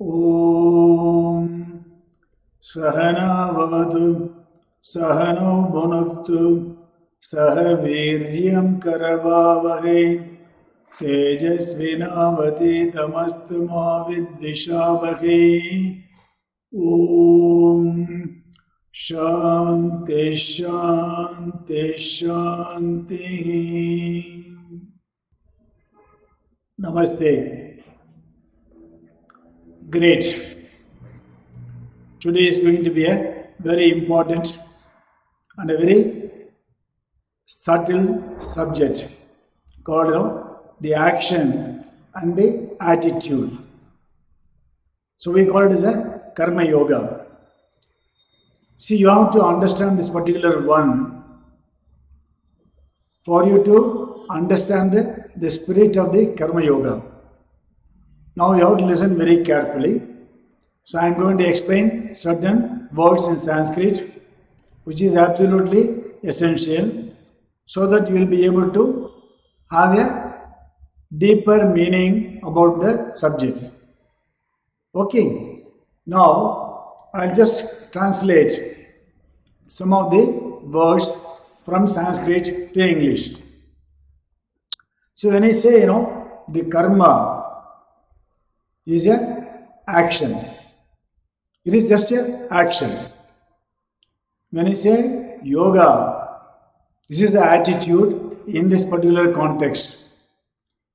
ॐ सहना भवतु सहनौ भुनक्तु सह वीर्यं करवावहै तेजस्विनावतीतमस्तु मा विद्विषावहै। ॐ शान्ति शान्ति शान्तिः। Namaste. Great. Today is going to be a very important and a very subtle subject called the action and the attitude. So we call it as a Karma Yoga. See, you have to understand this particular one for you to understand the spirit of the Karma Yoga. Now you have to listen very carefully. So I am going to explain certain words in Sanskrit which is absolutely essential so that you will be able to have a deeper meaning about the subject. Okay. Now I'll just translate some of the words from Sanskrit to English. So when I say, the karma is an action. It is just an action. When I say yoga, this is the attitude in this particular context.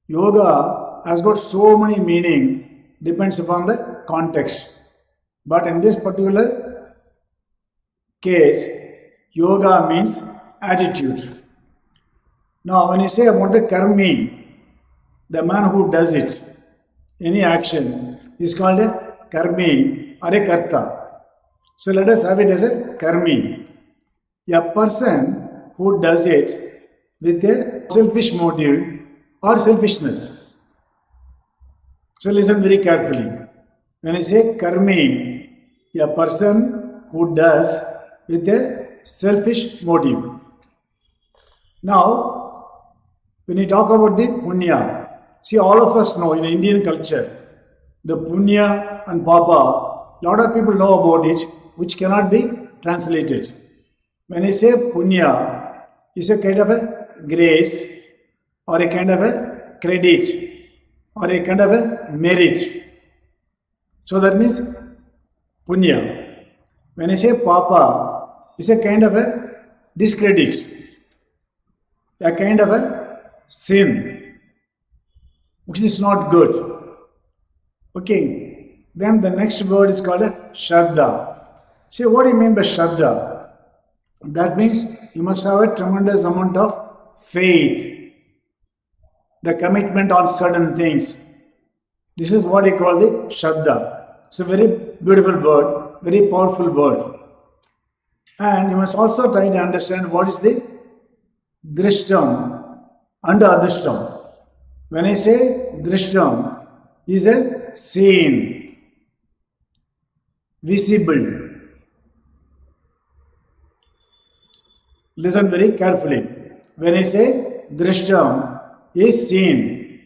Yoga has got so many meaning, depends upon the context. But in this particular case, yoga means attitude. Now, when I say about the karmi, the man who does it, any action is called a karmi or a karta. So let us have it as a karmi. A person who does it with a selfish motive or selfishness. So listen very carefully. When I say karmi, a person who does with a selfish motive. Now, when we talk about the punya, see, all of us know in Indian culture, the punya and papa, lot of people know about it, which cannot be translated. When I say punya, it's a kind of a grace or a kind of a credit or a kind of a merit. So that means punya. When I say papa, it's a kind of a discredit, a kind of a sin, which is not good. Okay. Then the next word is called a Shraddha. See, what do you mean by Shraddha? That means you must have a tremendous amount of faith, the commitment on certain things. This is what I call the Shraddha. It's a very beautiful word, very powerful word. And you must also try to understand what is the Drishtam and Adrishtam. When I say Drishtam, is a seen, visible. Listen very carefully. When I say Drishtam is seen,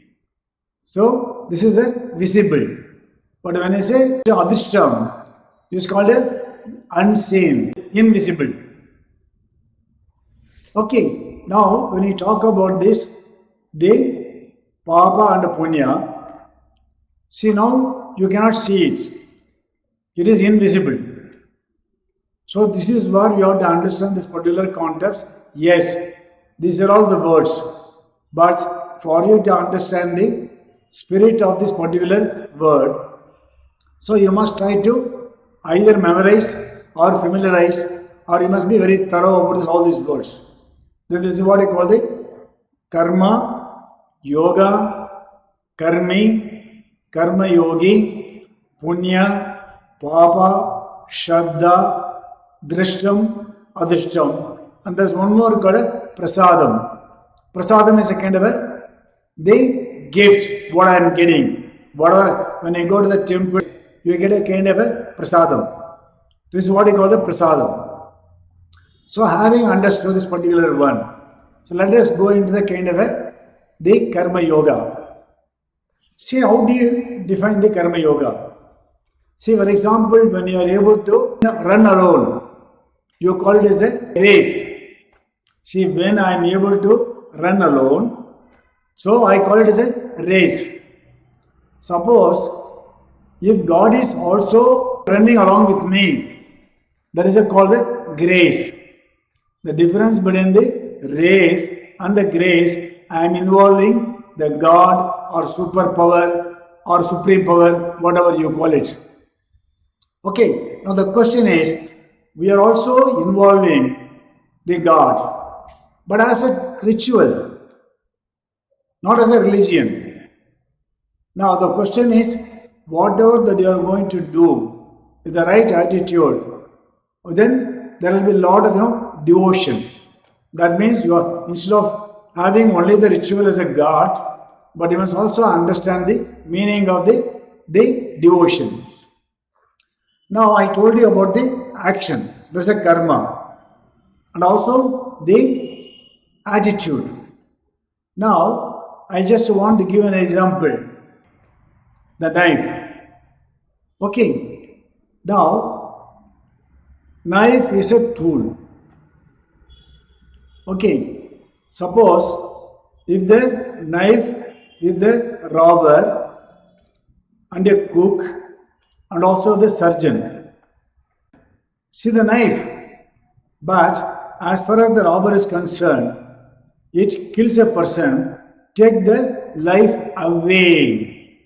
so this is a visible. But when I say Adrishtam, it is called a unseen, invisible. Okay, now when we talk about this, the papa and punya, see, now you cannot see it. It is invisible. So this is where we have to understand this particular concepts. Yes, these are all the words. But for you to understand the spirit of this particular word, so you must try to either memorize or familiarize, or you must be very thorough about all these words. Then this is what I call the karma, yoga, karmi, karma yogi, punya, papa, shraddha, drishtam, adrishtam. And there's one more called a prasadam. Prasadam is a kind of the gift, what I am getting. Whatever, when I go to the temple, you get a kind of a prasadam. This is what I call the prasadam. So having understood this particular one, so let us go into the kind of the karma yoga. See, how do you define the karma yoga? See, for example, when you are able to run alone, you call it as a race. See, when I am able to run alone, so I call it as a race. Suppose if God is also running along with me, that is called the grace. The difference between the race and the grace, I am involving the God or superpower or supreme power, whatever you call it. Okay, now the question is, we are also involving the God, but as a ritual, not as a religion. Now the question is, whatever that you are going to do with the right attitude, then there will be a lot of devotion. That means you are, instead of having only the ritual as a God, but you must also understand the meaning of the devotion. Now I told you about the action, that's a karma, and also the attitude. Now I just want to give an example. The knife. Okay. Now knife is a tool. Okay. Suppose if the knife with the robber and a cook and also the surgeon. See the knife, but as far as the robber is concerned, it kills a person, take the life away.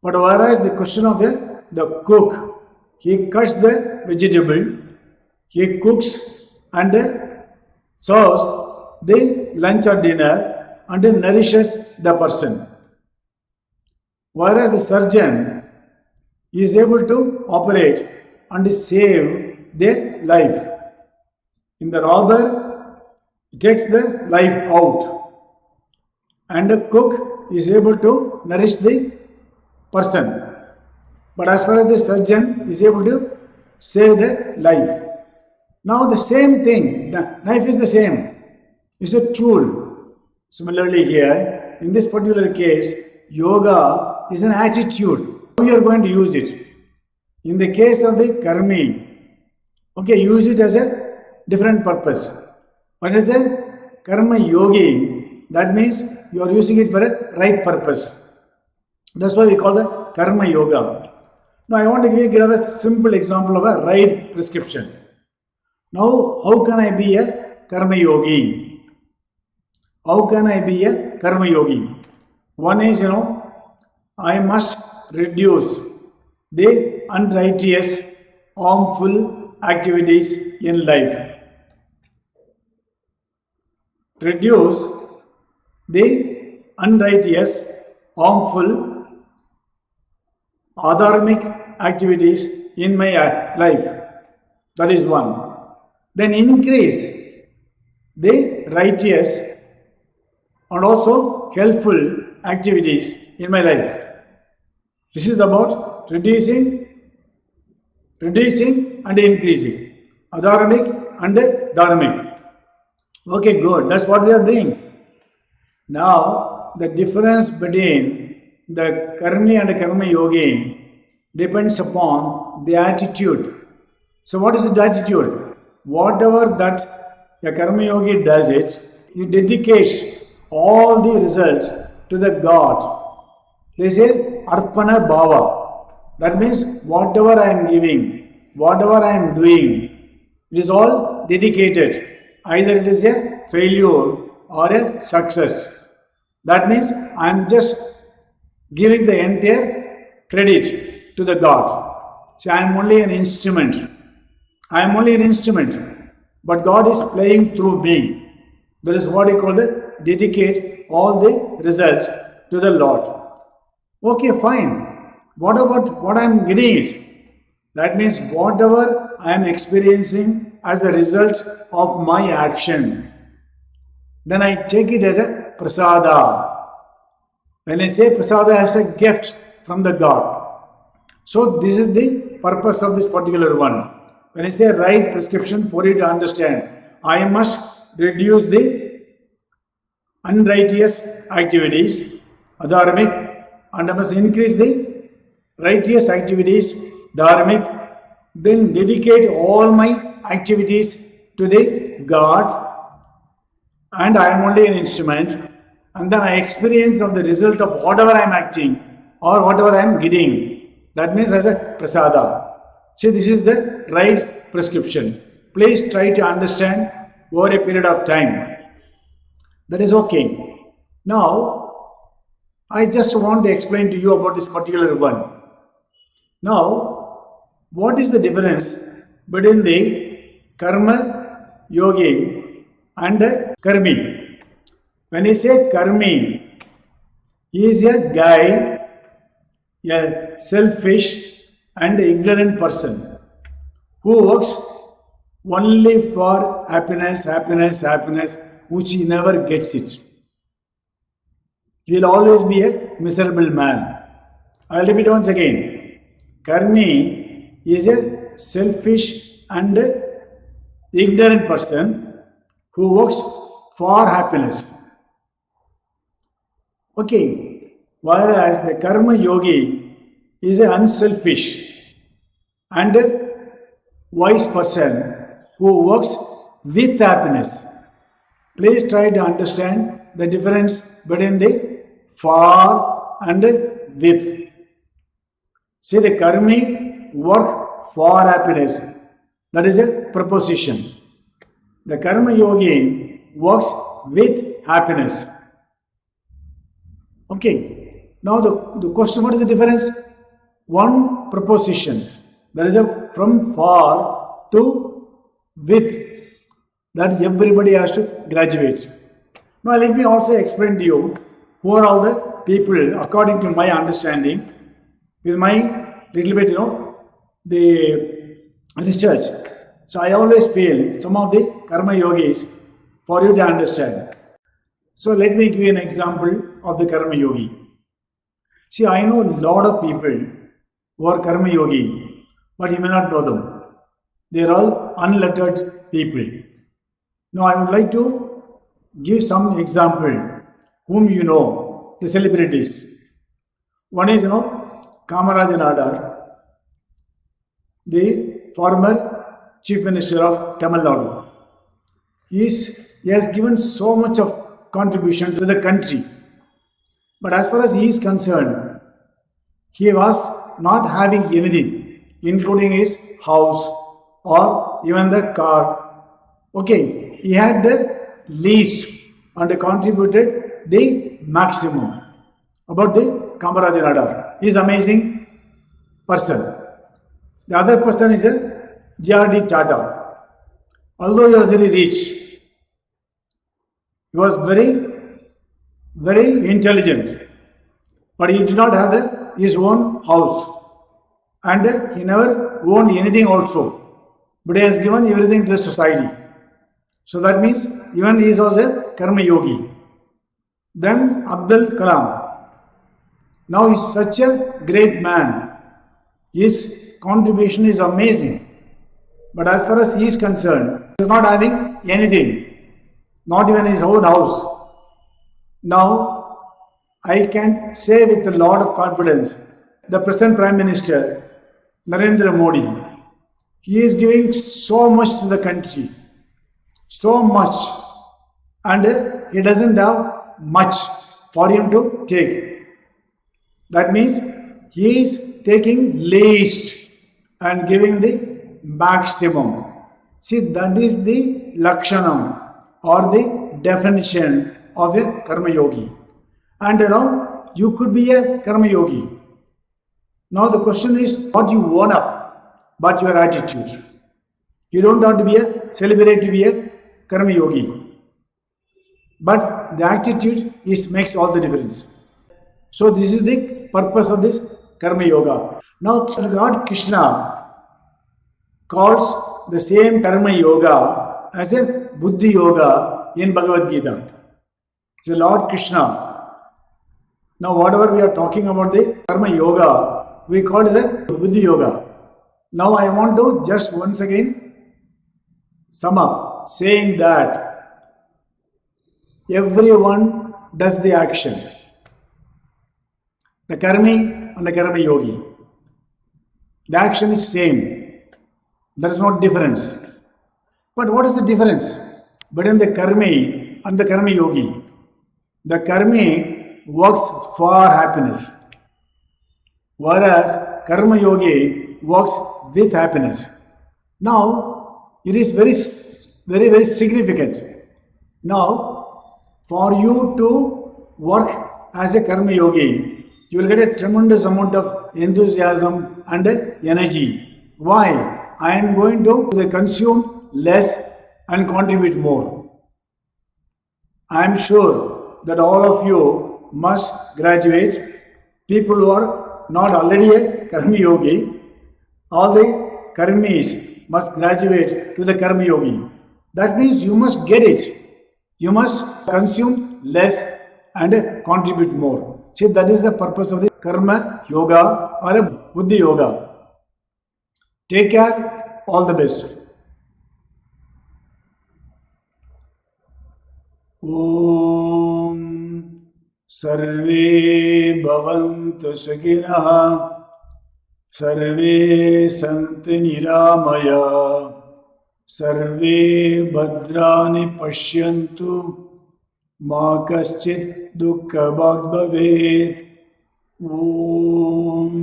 But whereas the question of the cook, he cuts the vegetable, he cooks and serves the lunch or dinner and nourishes the person. Whereas the surgeon is able to operate and save their life. In the robber, he takes the life out, and the cook is able to nourish the person. But as far as the surgeon is able to save the life. Now the same thing, the knife is the same. It's a tool. Similarly here, in this particular case, yoga is an attitude. How you are going to use it? In the case of the karmi, okay, use it as a different purpose. What is a karma yogi? That means you are using it for a right purpose. That's why we call the karma yoga. Now I want to give a simple example of a right prescription. Now how can I be a karma yogi? How can I be a karma yogi? One is, I must reduce the unrighteous, harmful activities in life. Reduce the unrighteous, harmful, adharmic activities in my life. That is one. Then increase the righteous and also helpful activities in my life. This is about reducing and increasing. Adharmic and dharmic. Okay, good. That's what we are doing. Now, the difference between the karmi and karma yogi depends upon the attitude. So, what is the attitude? Whatever that the karma yogi does it, he dedicates all the results to the God. They say Arpana Bhava. That means whatever I am giving, whatever I am doing, it is all dedicated. Either it is a failure or a success. That means I am just giving the entire credit to the God. So I am only an instrument. I am only an instrument. But God is playing through me. That is what we call the dedicate all the results to the Lord. Okay, fine. What about what I am getting it? That means whatever I am experiencing as a result of my action, then I take it as a prasada. When I say prasada as a gift from the God. So this is the purpose of this particular one. When I say right prescription for you to understand, I must reduce the unrighteous activities, adharmic, and I must increase the righteous activities, dharmic, then dedicate all my activities to the God, and I am only an instrument, and then I experience of the result of whatever I am acting or whatever I am getting. That means as a prasada. See, this is the right prescription. Please try to understand over a period of time. That is okay. Now, I just want to explain to you about this particular one. Now, what is the difference between the karma yogi and karmi? When you say karmi, he is a guy, a selfish and ignorant person who works only for happiness, which he never gets it. He will always be a miserable man. I will repeat once again. Karmi is a selfish and ignorant person who works for happiness. Okay, whereas the karma yogi is an unselfish and wise person who works with happiness. Please try to understand the difference between the for and with. See, the karmi work for happiness. That is a proposition. The karma yogi works with happiness. Okay. Now the question, what is the difference? One proposition. That is from for to with. That everybody has to graduate. Now let me also explain to you who are all the people according to my understanding, with my little bit, the research. So I always feel some of the karma yogis for you to understand. So let me give you an example of the karma yogi. See, I know a lot of people who are karma yogi, but you may not know them. They are all unlettered people. Now I would like to give some example whom you know, the celebrities. One is, Kamarajan Nadar, the former Chief Minister of Tamil Nadu. He has given so much of contribution to the country. But as far as he is concerned, he was not having anything, including his house or even the car. Okay, he had the least and contributed the maximum. About the Kamarajan Nadar, he is amazing person. The other person is a J.R.D. Tata. Although he was very rich, he was very, very intelligent, but he did not have his own house, and he never owned anything also. But he has given everything to the society. So that means even he is also a karma yogi. Then Abdul Kalam. Now he is such a great man. His contribution is amazing. But as far as he is concerned, he is not having anything, not even his own house. Now, I can say with a lot of confidence, the present Prime Minister, Narendra Modi, he is giving so much to the country, so much, and he doesn't have much for him to take. That means he is taking least and giving the maximum. See, that is the lakshanam or the definition of a karma yogi. And you could be a karma yogi. Now the question is what you own up, but your attitude. You don't have to be a celebrate to be a karma yogi. But the attitude makes all the difference. So this is the purpose of this karma yoga. Now Lord Krishna calls the same karma yoga as a buddhi yoga in Bhagavad Gita. So Lord Krishna. Now whatever we are talking about the karma yoga, we call it a buddhi yoga. Now I want to just once again sum up saying that everyone does the action. The karmi and the karma yogi. The action is same. There is no difference. But what is the difference between the karmi and the karmi yogi? The karmi works for happiness, whereas karma yogi works with happiness. Now, it is very significant. Now, for you to work as a karma yogi, you will get a tremendous amount of enthusiasm and energy. Why? I am going to consume less and contribute more. I am sure that all of you must graduate. People who are not already a karma yogi, all the karmis must graduate to the karma yogi. That means you must get it. You must consume less and contribute more. See, that is the purpose of the karma yoga or a buddhi yoga. Take care. All the best. ॐ सर्वे भवन्तु सुखिनः सर्वे सन्तु निरामयाः सर्वे भद्राणि पश्यन्तु मा कश्चित् दुःखभाग् भवेत् ॐ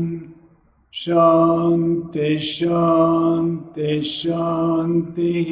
शान्ति शान्ति शान्तिः